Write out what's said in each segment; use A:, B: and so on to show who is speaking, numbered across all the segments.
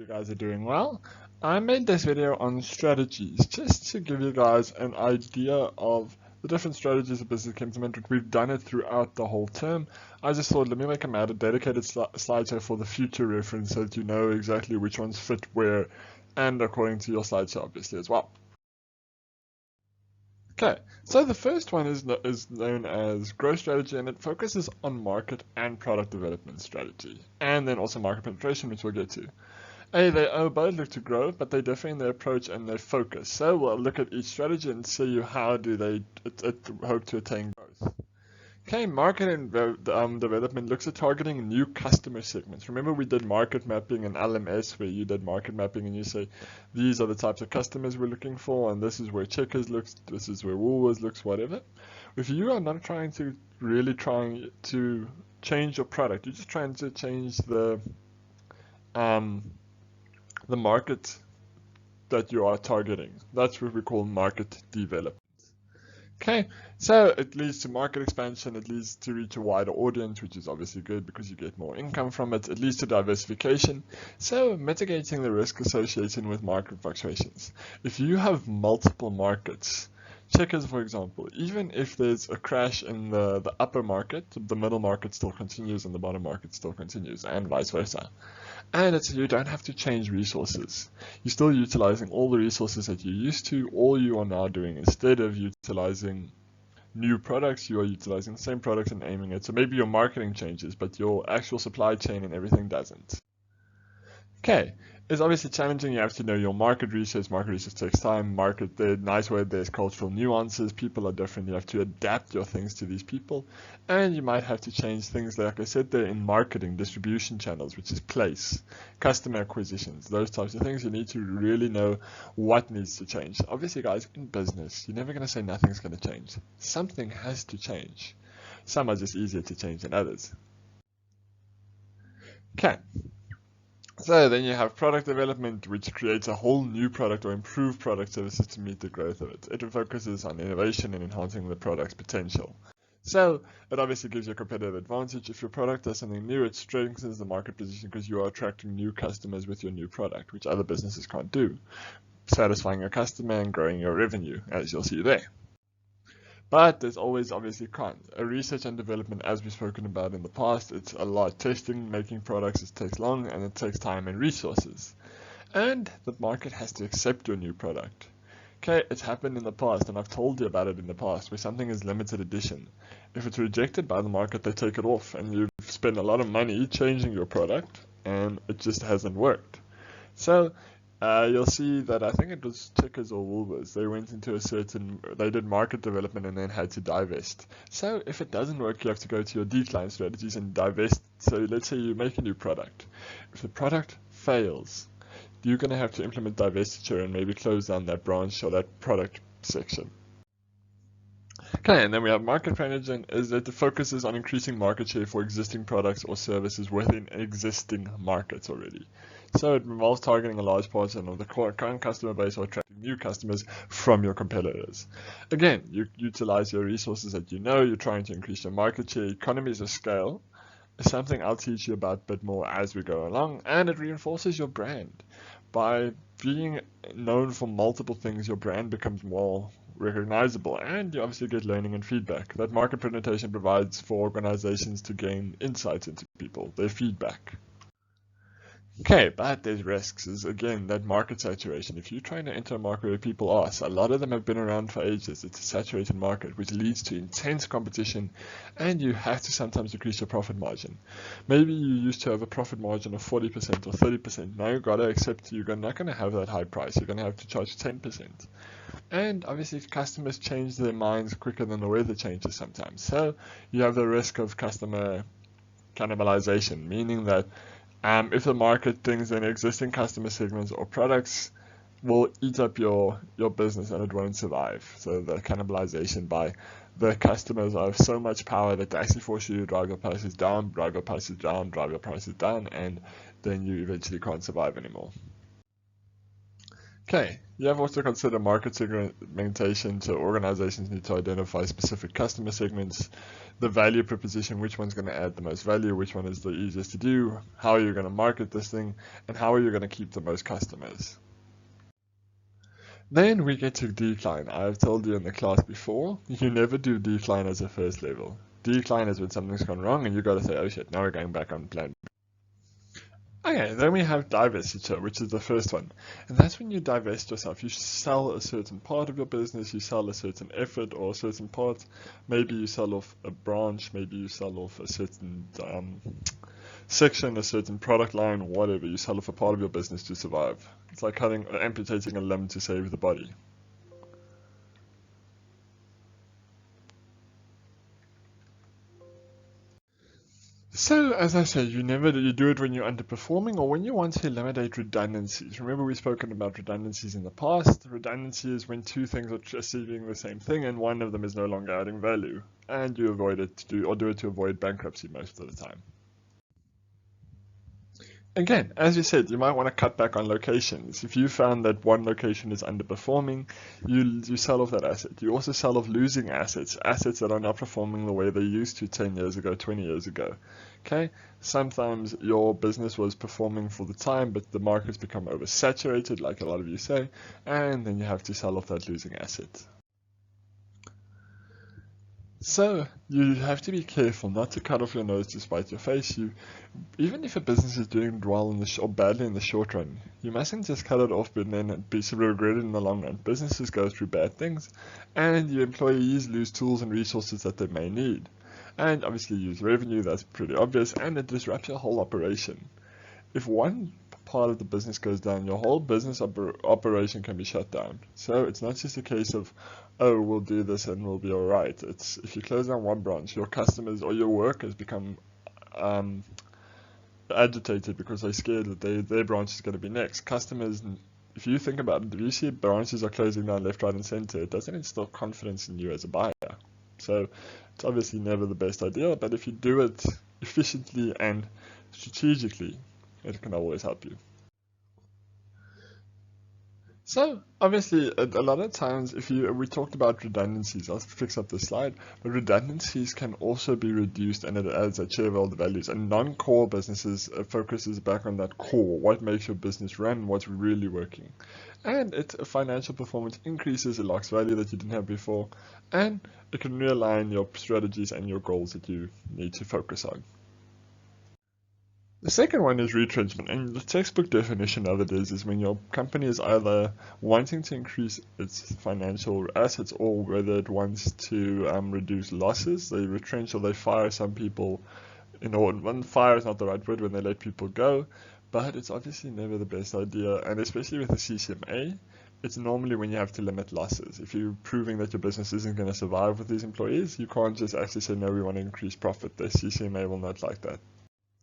A: You guys are doing well. I made this video on strategies just to give you guys an idea of the different strategies a business can implement. We've done it throughout the whole term. I just thought, let me make a dedicated slideshow for the future reference so that you know exactly which ones fit where and according to your slideshow obviously as well. Okay, so the first one is known as growth strategy, and it focuses on market and product development strategy, and then also market penetration, which we'll get to. They both look to grow, but they differ in their approach and their focus. So we'll look at each strategy and see how do they hope to attain growth. Okay, market and development looks at targeting new customer segments. Remember we did market mapping and LMS where you did market mapping and you say, these are the types of customers we're looking for, and this is where Checkers looks, this is where Woolworths looks, whatever. If you are not trying to change your product, you're just trying to change the market that you are targeting. That's what we call market development. Okay, so it leads to market expansion, it leads to reach a wider audience, which is obviously good because you get more income from it. It leads to diversification, so mitigating the risk associated with market fluctuations. If you have multiple markets, Checkers for example, even if there's a crash in the upper market, the middle market still continues and the bottom market still continues, and vice versa. And you don't have to change resources. You're still utilizing all the resources that you used to. All you are now doing, instead of utilizing new products, you are utilizing the same products and aiming it. So maybe your marketing changes, but your actual supply chain and everything doesn't. Okay, it's obviously challenging. You have to know your market research. Market research takes time. The nice word there's cultural nuances. People are different. You have to adapt your things to these people. And you might have to change things, like I said there, in marketing, distribution channels, which is place, customer acquisitions, those types of things. You need to really know what needs to change. Obviously, guys, in business, you're never going to say nothing's going to change. Something has to change. Some are just easier to change than others. Okay. So then you have product development, which creates a whole new product or improved product services to meet the growth of it. It focuses on innovation and enhancing the product's potential. So it obviously gives you a competitive advantage. If your product does something new, it strengthens the market position because you are attracting new customers with your new product, which other businesses can't do. Satisfying your customer and growing your revenue, as you'll see there. But there's always obviously cons. Research and development, as we've spoken about in the past, it's a lot. Testing, making products, it takes long and it takes time and resources. And the market has to accept your new product. Okay, it's happened in the past, and I've told you about it in the past, where something is limited edition. If it's rejected by the market, they take it off, and you've spent a lot of money changing your product, and it just hasn't worked. So you'll see that I think it was Checkers or Woolworths. They went into they did market development and then had to divest. So if it doesn't work, you have to go to your decline strategies and divest. So let's say you make a new product. If the product fails, you're going to have to implement divestiture and maybe close down that branch or that product section. Okay, and then we have market penetration, is that it focuses on increasing market share for existing products or services within existing markets already. So it involves targeting a large portion of the current customer base or attracting new customers from your competitors. Again, you utilize your resources that you know, you're trying to increase your market share. Economies of scale is something I'll teach you about a bit more as we go along, and it reinforces your brand. By being known for multiple things, your brand becomes more recognizable, and you obviously get learning and feedback. That market penetration provides for organizations to gain insights into people, their feedback. Okay, but there's risks, is again that market saturation. If you're trying to enter a market where people are, so a lot of them have been around for ages, it's a saturated market, which leads to intense competition, and you have to sometimes decrease your profit margin. Maybe you used to have a profit margin of 40% or 30%. Now you've got to accept you're not going to have that high price. You're going to have to charge 10%. And obviously customers change their minds quicker than the weather changes sometimes. So you have the risk of customer cannibalization, meaning that if the market thinks that existing customer segments or products will eat up your business and it won't survive. So the cannibalization by the customers have so much power that they actually force you to drive your prices down, drive your prices down, drive your prices down, and then you eventually can't survive anymore. Okay, you have also considered market segmentation, so organizations need to identify specific customer segments, the value proposition, which one's going to add the most value, which one is the easiest to do, how are you going to market this thing, and how are you going to keep the most customers. Then we get to decline. I've told you in the class before, you never do decline as a first level. Decline is when something's gone wrong and you got to say, oh shit, now we're going back on plan. Okay, then we have divestiture, which is the first one. And that's when you divest yourself. You sell a certain part of your business, you sell a certain effort or a certain part. Maybe you sell off a branch, maybe you sell off a certain section, a certain product line, whatever. You sell off a part of your business to survive. It's like amputating a limb to save the body. So, as I said, you do it when you're underperforming or when you want to eliminate redundancies. Remember, we've spoken about redundancies in the past. Redundancy is when two things are achieving the same thing and one of them is no longer adding value, and you avoid it to do it to avoid bankruptcy most of the time. Again, as you said, you might want to cut back on locations. If you found that one location is underperforming, you sell off that asset. You also sell off losing assets, assets that are not performing the way they used to 10 years ago, 20 years ago. Okay, sometimes your business was performing for the time, but the market's become oversaturated, like a lot of you say, and then you have to sell off that losing asset. So you have to be careful not to cut off your nose to spite your face. Even if a business is doing well or badly in the short run, you mustn't just cut it off and then be regretted in the long run. Businesses go through bad things, and your employees lose tools and resources that they may need. And obviously you use revenue, that's pretty obvious, and it disrupts your whole operation. If one part of the business goes down, your whole business operation can be shut down. So it's not just a case of, oh, we'll do this and we'll be alright. It's if you close down one branch, your customers or your workers become agitated because they're scared that their branch is going to be next. Customers, if you think about it, if you see branches are closing down left, right, and center, it doesn't instill confidence in you as a buyer. So it's obviously never the best idea, but if you do it efficiently and strategically, it can always help you. So obviously, a lot of times, we talked about redundancies. I'll fix up the slide, but redundancies can also be reduced, and it adds a shareholder values. And non-core businesses focuses back on that core, what makes your business run, what's really working, and financial performance increases. It locks value that you didn't have before, and it can realign your strategies and your goals that you need to focus on. The second one is retrenchment, and the textbook definition of it is when your company is either wanting to increase its financial assets or whether it wants to reduce losses. They retrench or they fire some people. Fire is not the right word when they let people go, but it's obviously never the best idea, and especially with the CCMA, it's normally when you have to limit losses. If you're proving that your business isn't going to survive with these employees, you can't just actually say, no, we want to increase profit. The CCMA will not like that.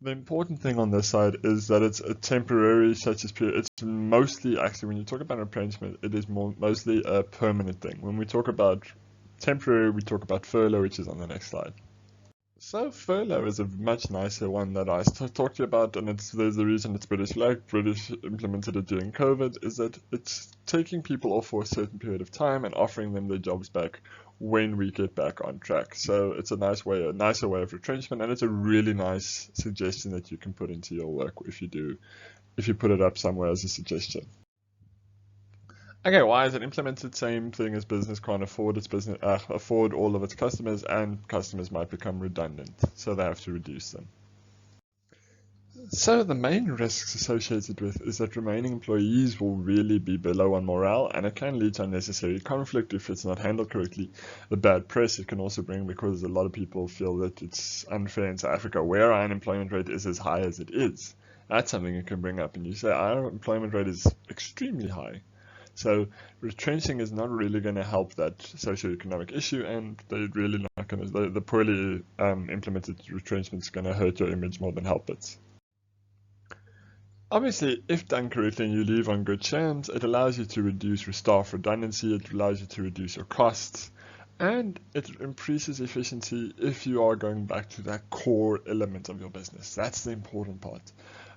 A: The important thing on this side is that it's a temporary such as period. It's mostly actually when you talk about retrenchment, it is mostly a permanent thing. When we talk about temporary, we talk about furlough, which is on the next slide. So furlough is a much nicer one that I talked to you about, and there's the reason it's British flag. British implemented it during COVID, is that it's taking people off for a certain period of time and offering them their jobs back when we get back on track. So it's a nicer way of retrenchment, and it's a really nice suggestion that you can put into your work if you put it up somewhere as a suggestion. Okay, why is it implemented? Same thing as business can't afford all of its customers, and customers might become redundant, so they have to reduce them. So the main risks associated with is that remaining employees will really be below on morale, and it can lead to unnecessary conflict if it's not handled correctly. The bad press it can also bring because a lot of people feel that it's unfair in South Africa where our unemployment rate is as high as it is. That's something you can bring up, and you say our employment rate is extremely high. So retrenching is not really going to help that socioeconomic issue, and they're really not going to. The poorly implemented retrenchment is going to hurt your image more than help it. Obviously, if done correctly and you leave on good terms, it allows you to reduce your staff redundancy, it allows you to reduce your costs, and it increases efficiency if you are going back to that core element of your business. That's the important part.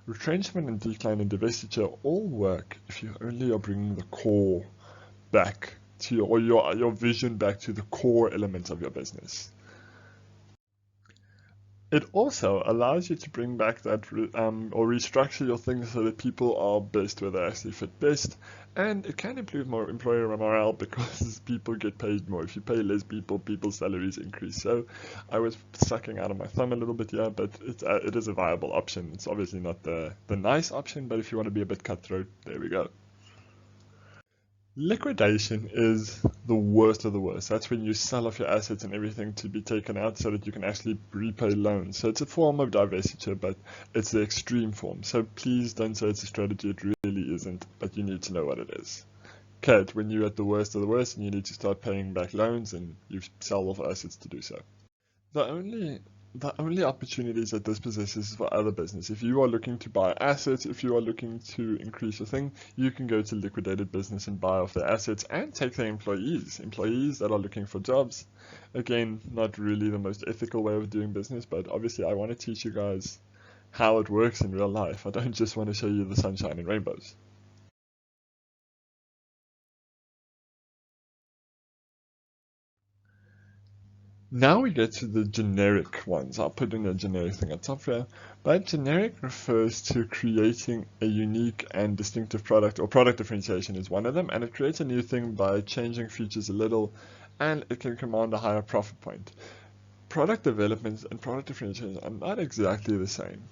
A: Retrenchment and decline and divestiture all work if you only are bringing the core back to your vision back to the core elements of your business. It also allows you to bring back that or restructure your things so that people are best where they actually fit best, and it can improve more employer morale because people get paid more. If you pay less people, people's salaries increase. So I was sucking out of my thumb a little bit here, but it is a viable option. It's obviously not the nice option, but if you want to be a bit cutthroat, there we go. Liquidation is the worst of the worst. That's when you sell off your assets and everything to be taken out so that you can actually repay loans. So it's a form of divestiture, but it's the extreme form. So please don't say it's a strategy. It really isn't, but you need to know what it is. Okay, when you're at the worst of the worst and you need to start paying back loans and you sell off assets to do so. The only opportunities that this possesses is for other business. If you are looking to buy assets, if you are looking to increase your thing, you can go to liquidated business and buy off their assets and take their employees that are looking for jobs. Again, not really the most ethical way of doing business, but obviously I want to teach you guys how it works in real life. I don't just want to show you the sunshine and rainbows. Now we get to the generic ones. I'll put in a generic thing at top here. But generic refers to creating a unique and distinctive product, or product differentiation is one of them, and it creates a new thing by changing features a little, and it can command a higher profit point. Product development and product differentiation are not exactly the same.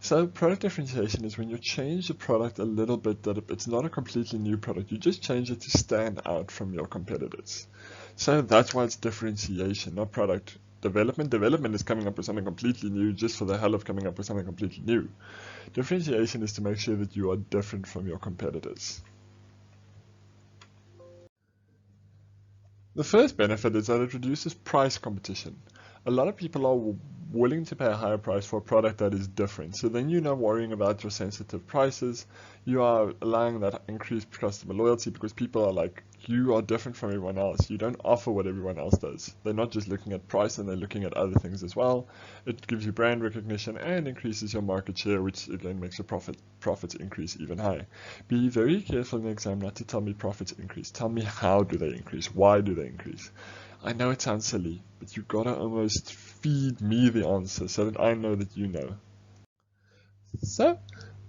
A: So product differentiation is when you change the product a little bit, that it's not a completely new product. You just change it to stand out from your competitors. So that's why it's differentiation, not product development. Development is coming up with something completely new just for the hell of coming up with something completely new. Differentiation is to make sure that you are different from your competitors. The first benefit is that it reduces price competition. A lot of people are willing to pay a higher price for a product that is different. So then you're not worrying about your sensitive prices. You are allowing that increased customer loyalty because people are like, you are different from everyone else. You don't offer what everyone else does. They're not just looking at price, and they're looking at other things as well. It gives you brand recognition and increases your market share, which again makes your profits increase even higher. Be very careful in the exam not to tell me profits increase. Tell me how do they increase? Why do they increase? I know it sounds silly, but you gotta almost feed me the answer so that I know that you know. So,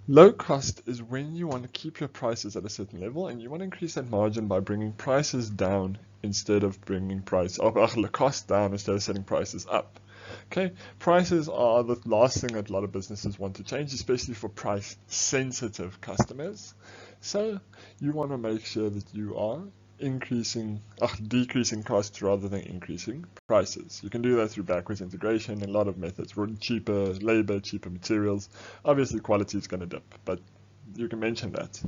A: low cost is when you want to keep your prices at a certain level and you want to increase that margin by bringing prices down instead of bringing cost down instead of setting prices up. Okay, prices are the last thing that a lot of businesses want to change, especially for price sensitive customers. So you want to make sure that you are decreasing costs rather than increasing prices. You can do that through backwards integration and a lot of methods. Cheaper labor, cheaper materials. Obviously quality is going to dip, but you can mention that.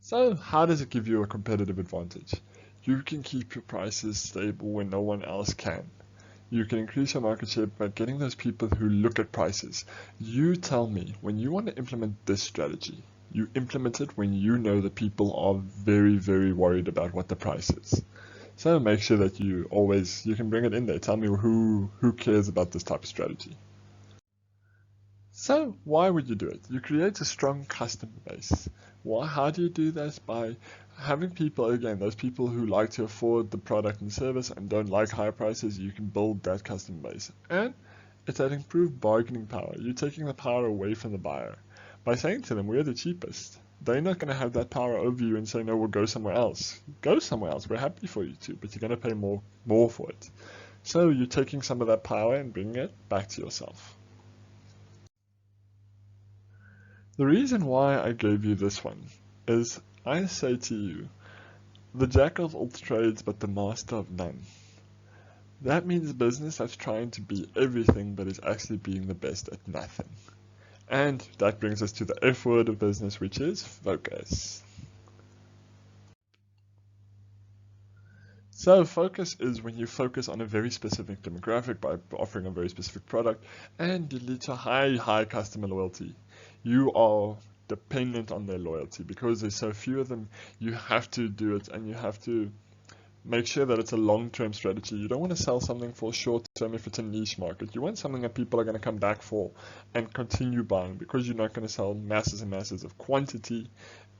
A: So how does it give you a competitive advantage? You can keep your prices stable when no one else can. You can increase your market share by getting those people who look at prices. You tell me, when you want to implement this strategy, you implement it when you know that people are very, very worried about what the price is. So make sure that you can bring it in there. Tell me who cares about this type of strategy. So why would you do it? You create a strong customer base. How do you do this? By having people, again, those people who like to afford the product and service and don't like higher prices, you can build that customer base. And it's that improved bargaining power. You're taking the power away from the buyer. By saying to them, we're the cheapest, they're not going to have that power over you and say, no, we'll go somewhere else. Go somewhere else. We're happy for you to, but you're going to pay more for it. So you're taking some of that power and bringing it back to yourself. The reason why I gave you this one is I say to you, the jack of all trades but the master of none. That means a business that's trying to be everything but is actually being the best at nothing. And that brings us to the F word of business, which is focus. So focus is when you focus on a very specific demographic by offering a very specific product, and you lead to high customer loyalty. You are dependent on their loyalty because there's so few of them. You have to do it, and you have to make sure that it's a long-term strategy. You don't want to sell something for short-term if it's a niche market. You want something that people are going to come back for and continue buying, because you're not going to sell masses and masses of quantity.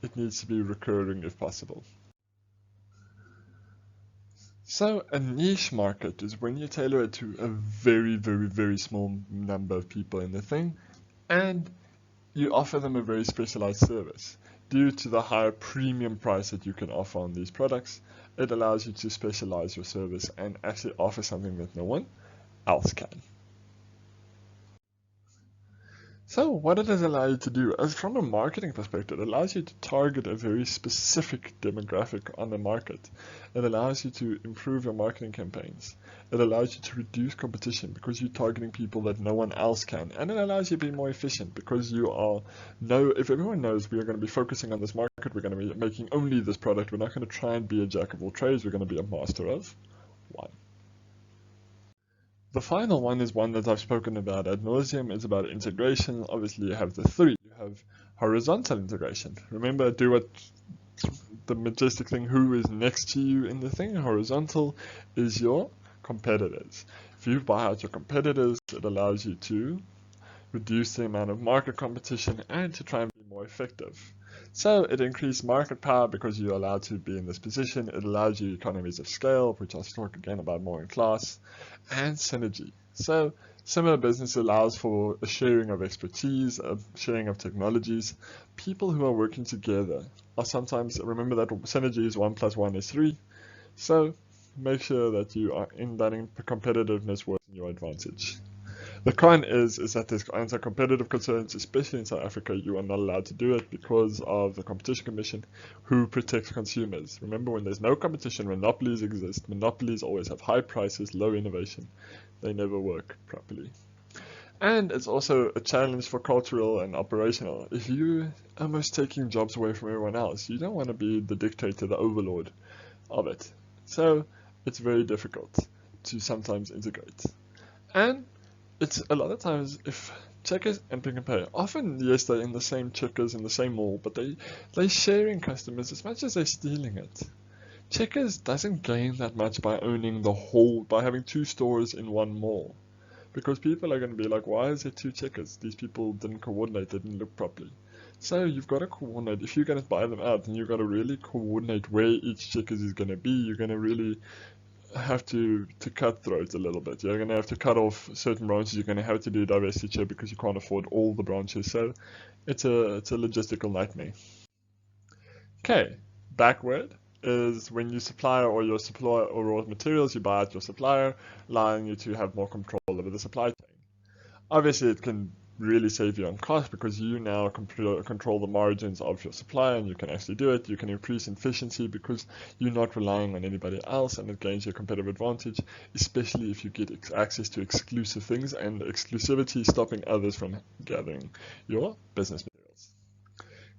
A: It needs to be recurring if possible. So a niche market is when you tailor it to a very, very, very small number of people in the thing, and you offer them a very specialized service. Due to the higher premium price that you can offer on these products, it allows you to specialize your service and actually offer something that no one else can. So what does it allow you to do? As from a marketing perspective, it allows you to target a very specific demographic on the market. It allows you to improve your marketing campaigns. It allows you to reduce competition because you're targeting people that no one else can. And it allows you to be more efficient because if everyone knows we are going to be focusing on this market, we're going to be making only this product, we're not going to try and be a jack of all trades, we're going to be a master of one. The final one is one that I've spoken about ad nauseum. It's about integration. Obviously, you have the three. You have horizontal integration. Remember, do what the majestic thing, who is next to you in the thing. Horizontal is your competitors. If you buy out your competitors, it allows you to reduce the amount of market competition and to try and be more effective. So it increased market power because you're allowed to be in this position. It allows you economies of scale, which I'll talk again about more in class, and synergy. So similar business allows for a sharing of expertise, a sharing of technologies. People who are working together are sometimes, remember that synergy is 1 + 1 is 3. So make sure that you are in that competitiveness works in your advantage. The con is that there's anti-competitive concerns, especially in South Africa. You are not allowed to do it because of the Competition Commission, who protects consumers. Remember, when there's no competition, monopolies exist. Monopolies always have high prices, low innovation. They never work properly. And it's also a challenge for cultural and operational. If you're almost taking jobs away from everyone else, you don't want to be the dictator, the overlord of it. So it's very difficult to sometimes integrate. And it's a lot of times, if Checkers and Pick n Pay, often, yes, they're in the same Checkers in the same mall, but they're sharing customers as much as they're stealing it. Checkers doesn't gain that much by owning by having 2 stores in one mall. Because people are going to be like, why is there 2 Checkers? These people didn't coordinate, they didn't look properly. So you've got to coordinate. If you're going to buy them out, then you've got to really coordinate where each Checkers is going to be. You're going to really have to cut throats a little bit. You're going to have to cut off certain branches. You're going to have to do divestiture because you can't afford all the branches. So it's a logistical nightmare. Okay, backward is when you supplier or your supplier or raw materials, you buy out your supplier, allowing you to have more control over the supply chain. Obviously, it can really save you on cost because you now control the margins of your supplier, and you can actually do it. You can increase efficiency because you're not relying on anybody else, and it gains you a competitive advantage, especially if you get access to exclusive things, and exclusivity stopping others from gathering your business materials.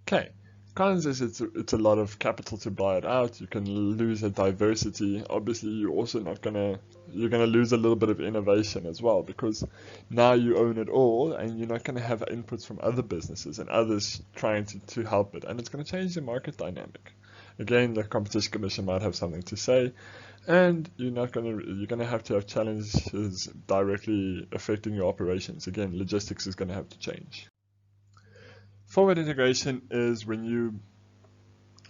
A: Okay. Cons is it's a lot of capital to buy it out. You can lose a diversity. Obviously, you're gonna lose a little bit of innovation as well because now you own it all, and you're not gonna have inputs from other businesses and others trying to help it, and it's gonna change the market dynamic. Again, the Competition Commission might have something to say, and you're gonna have to have challenges directly affecting your operations. Again, logistics is gonna have to change. Forward integration is when you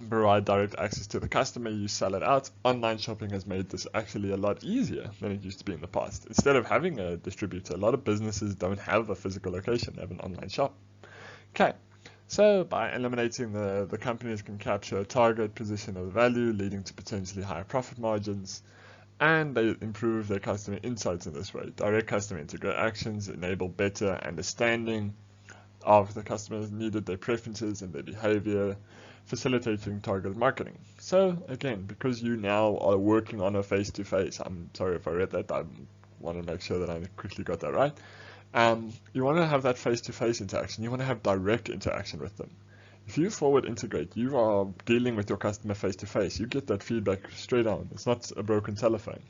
A: provide direct access to the customer, you sell it out. Online shopping has made this actually a lot easier than it used to be in the past. Instead of having a distributor, a lot of businesses don't have a physical location, they have an online shop. Okay, so by eliminating the companies can capture a target position of value, leading to potentially higher profit margins, and they improve their customer insights in this way. Direct customer interactions enable better understanding of the customers needed, their preferences and their behavior, facilitating targeted marketing. So again, because you now are working on a face-to-face, I'm sorry if I read that, I want to make sure that I quickly got that right. You want to have that face-to-face interaction, you want to have direct interaction with them. If you forward integrate, you are dealing with your customer face-to-face, you get that feedback straight on, it's not a broken telephone.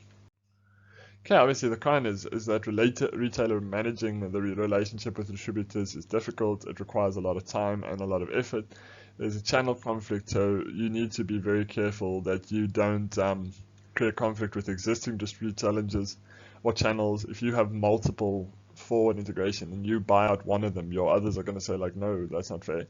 A: Okay, obviously the con is that retailer managing the relationship with distributors is difficult. It requires a lot of time and a lot of effort. There's a channel conflict, so you need to be very careful that you don't create conflict with existing distributed challenges or channels. If you have multiple forward integration and you buy out one of them, your others are going to say like, no, that's not fair.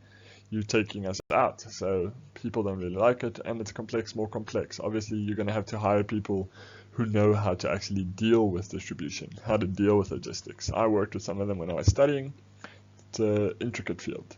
A: You're taking us out. So people don't really like it, and it's more complex. Obviously, you're going to have to hire people who know how to actually deal with distribution, how to deal with logistics. I worked with some of them when I was studying. It's an intricate field.